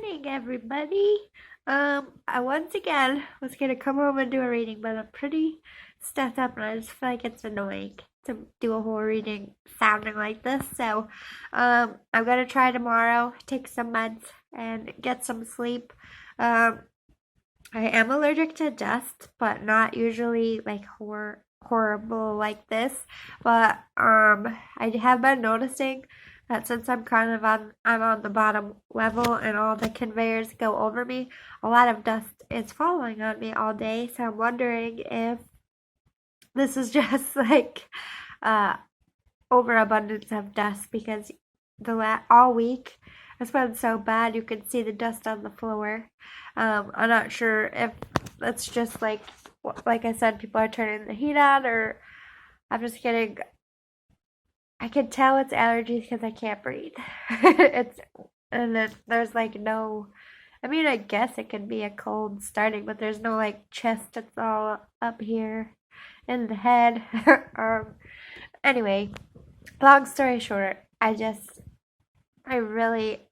morning, everybody. I once again was gonna come home and do a reading, but I'm pretty stuffed up and I just feel like it's annoying to do a whole reading sounding like this. So, I'm gonna try tomorrow, take some meds and get some sleep. Um, I am allergic to dust, but not usually like horrible like this. But I have been noticing that since I'm on the bottom level and all the conveyors go over me, a lot of dust is falling on me all day. So I'm wondering if this is just like uh overabundance of dust because all week it's been so bad you can see the dust on the floor. I'm not sure if that's just like I said, people are turning the heat on, or I'm just getting. I can tell it's allergies because I can't breathe. it's and then there's like no. I mean, I guess it could be a cold starting, but there's no like chest. It's all up here in the head. um. Anyway, long story short, I really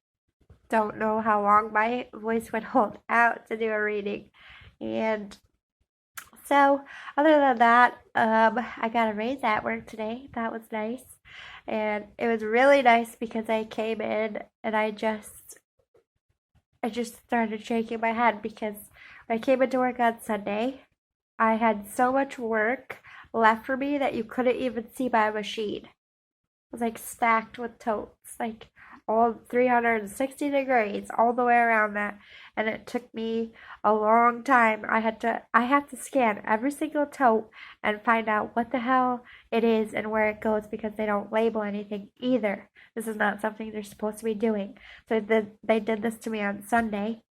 don't know how long my voice would hold out to do a reading. And so, other than that, I got a raise at work today. That was nice. And it was really nice because I came in and I just started shaking my head because when I came into work on Sunday, I had so much work left for me that you couldn't even see my machine. Was like stacked with totes, like all 360 degrees all the way around that. And it took me a long time. I have to scan every single tote and find out what the hell it is and where it goes because they don't label anything either. This is not something they're supposed to be doing. So they did this to me on Sunday,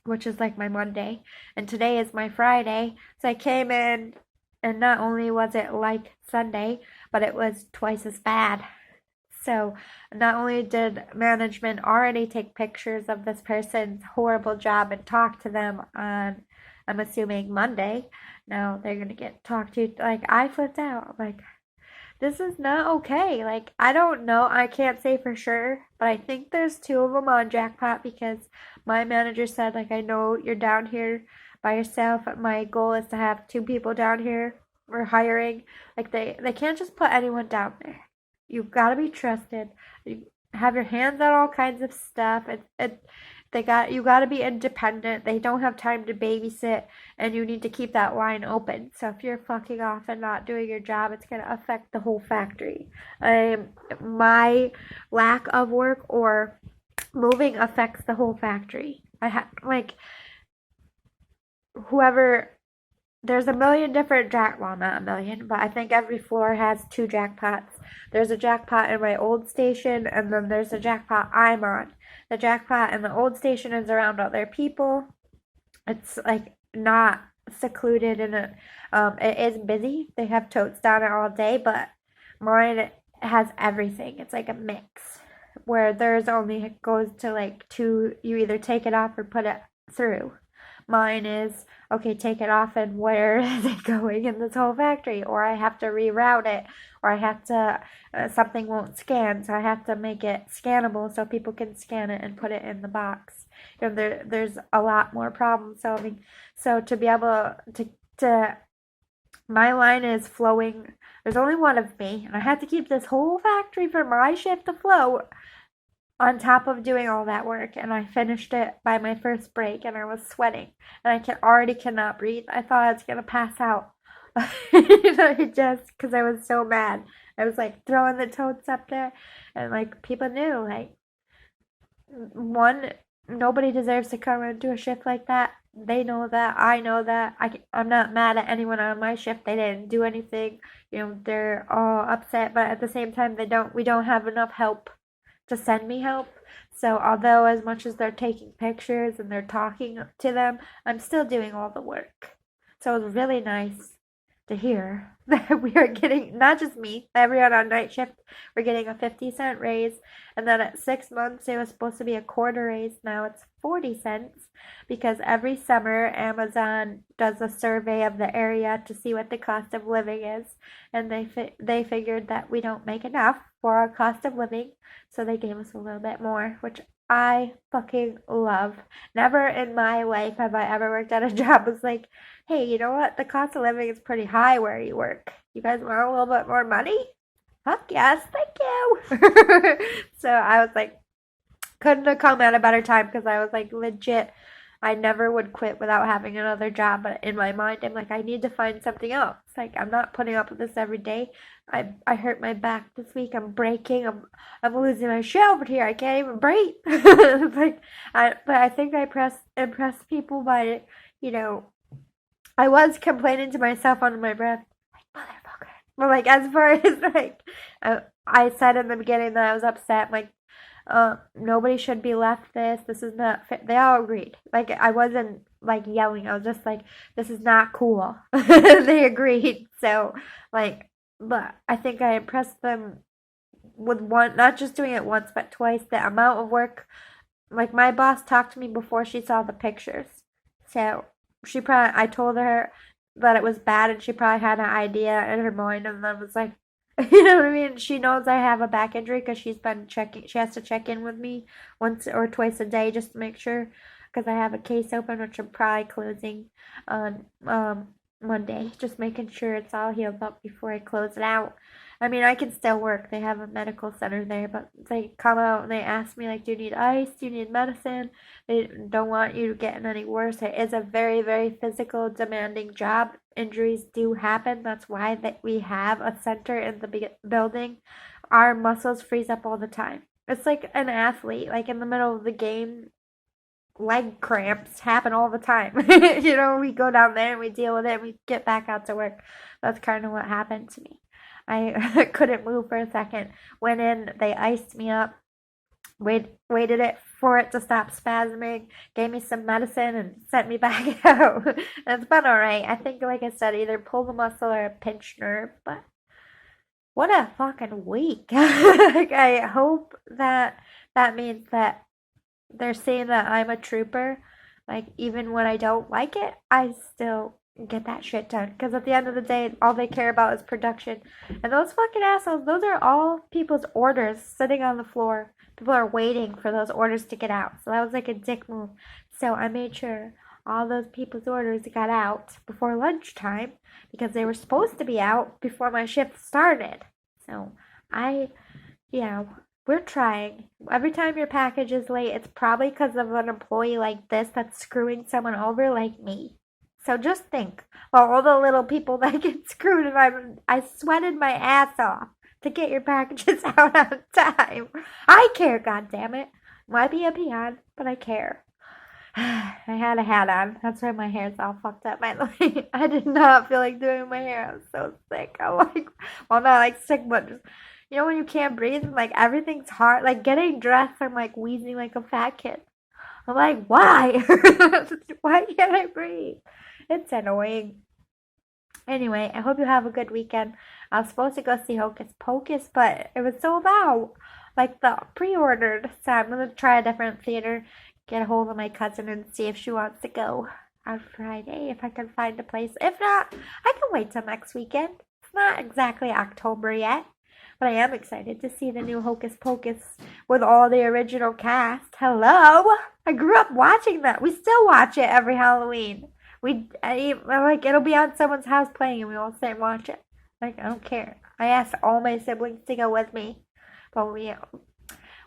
which is like my Monday, and today is my Friday. So I came in, and not only was it like Sunday, but it was twice as bad. So not only did management already take pictures of this person's horrible job and talk to them on, I'm assuming Monday, now they're gonna get talked to. Like, I flipped out. Like, this is not okay. Like, I don't know. I can't say for sure, but I think there's two of them on Jackpot because my manager said, like, I know you're down here by yourself. My goal is to have two people down here. We're hiring. Like, they can't just put anyone down there. You've got to be trusted. You have your hands on all kinds of stuff. You got to be independent. They don't have time to babysit, and you need to keep that line open. So if you're fucking off and not doing your job, it's gonna affect the whole factory. My lack of work or moving affects the whole factory. I have like whoever there's a million different well, not a million, but I think every floor has two jackpots. There's a jackpot in my old station, and then there's a jackpot I'm on. The jackpot in the old station is around other people. It's like not secluded in a. It is busy. They have totes down it all day, but mine has everything. It's like a mix where theirs only goes to like two. You either take it off or put it through. Mine is okay, take it off, and where is it going in this whole factory? Or I have to reroute it, or I have to, something won't scan, so I have to make it scannable so people can scan it and put it in the box. You know, there's a lot more problem solving. So to be able to my line is flowing. There's only one of me, and I had to keep this whole factory for my shift to flow on top of doing all that work, and I finished it by my first break and I was sweating and already cannot breathe. I thought I was gonna pass out. Just because I was so mad. I was like throwing the totes up there, and like people knew, like, one, nobody deserves to come and do a shift like that. They know that. I know that. I'm not mad at anyone on my shift. They didn't do anything. You know, they're all upset, but at the same time, we don't have enough help to send me help. So although as much as they're taking pictures and they're talking to them, I'm still doing all the work. So it was really nice to hear that we are getting, not just me, everyone on night shift, we're getting a 50-cent raise. And then at 6 months, it was supposed to be a quarter raise. Now it's 40 cents because every summer Amazon does a survey of the area to see what the cost of living is. And they figured that we don't make enough for our cost of living. So they gave us a little bit more, which I fucking love. Never in my life have I ever worked at a job was like, hey, you know what? The cost of living is pretty high where you work. You guys want a little bit more money? Fuck yes, thank you. So I was like, couldn't have come at a better time because I was like, legit, I never would quit without having another job. But in my mind, I'm like, I need to find something else. Like, I'm not putting up with this every day. I hurt my back this week. I'm breaking. I'm losing my shit over here. I can't even breathe. Like, but I think I impressed people by, you know, I was complaining to myself under my breath, like, motherfucker. But like, as far as like, I said in the beginning that I was upset. Like, nobody should be left this. This is not fit. They all agreed. Like, I wasn't like yelling. I was just like, this is not cool. They agreed. So, like, but I think I impressed them with one, not just doing it once, but twice. The amount of work. Like, my boss talked to me before she saw the pictures. So, I told her that it was bad and she probably had an idea in her mind and then was like, you know what I mean? She knows I have a back injury because she's been checking. She has to check in with me once or twice a day just to make sure because I have a case open, which I'm probably closing on Monday. Just making sure it's all healed up before I close it out. I mean, I can still work. They have a medical center there, but they come out and they ask me, like, do you need ice? Do you need medicine? They don't want you getting any worse. It is a very, very physical, demanding job. Injuries do happen. That's why that we have a center in the building. Our muscles freeze up all the time. It's like an athlete, like in the middle of the game, leg cramps happen all the time. You know, we go down there and we deal with it and we get back out to work. That's kind of what happened to me. I couldn't move for a second. Went in, they iced me up, waited it for it to stop spasming, gave me some medicine, and sent me back out. It's been alright. I think, like I said, either pull the muscle or a pinched nerve, but what a fucking week. Like, I hope that that means that they're saying that I'm a trooper. Like, even when I don't like it, I still get that shit done. Because at the end of the day, all they care about is production. And those fucking assholes, those are all people's orders sitting on the floor. People are waiting for those orders to get out. So that was like a dick move. So I made sure all those people's orders got out before lunchtime because they were supposed to be out before my shift started. So we're trying. Every time your package is late, it's probably because of an employee like this that's screwing someone over like me. So just think, well, all the little people that get screwed, and I sweated my ass off to get your packages out on time. I care, goddammit. Might be a peon, but I care. I had a hat on. That's why my hair's all fucked up. By the way, I did not feel like doing my hair. I was so sick. I'm like, well, not like sick, but just, you know, when you can't breathe and like everything's hard. Like getting dressed, I'm like wheezing like a fat kid. I'm like, why? Why can't I breathe? It's annoying. Anyway, I hope you have a good weekend. I was supposed to go see Hocus Pocus, but it was sold out. Like the pre-ordered. So I'm going to try a different theater, get a hold of my cousin and see if she wants to go on Friday, if I can find a place. If not, I can wait till next weekend. It's not exactly October yet, but I am excited to see the new Hocus Pocus with all the original cast. Hello! I grew up watching that. We still watch it every Halloween. Like, it'll be on someone's house playing and we all sit and watch it. Like, I don't care. I asked all my siblings to go with me. But we're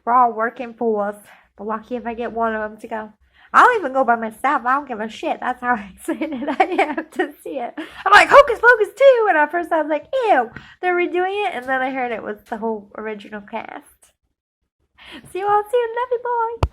all working fools. But lucky if I get one of them to go. I'll even go by myself. I don't give a shit. That's how excited I am to see it. I'm like, Hocus Pocus 2! And at first I was like, ew, they're redoing it. And then I heard it was the whole original cast. See you all soon. Love you, boy.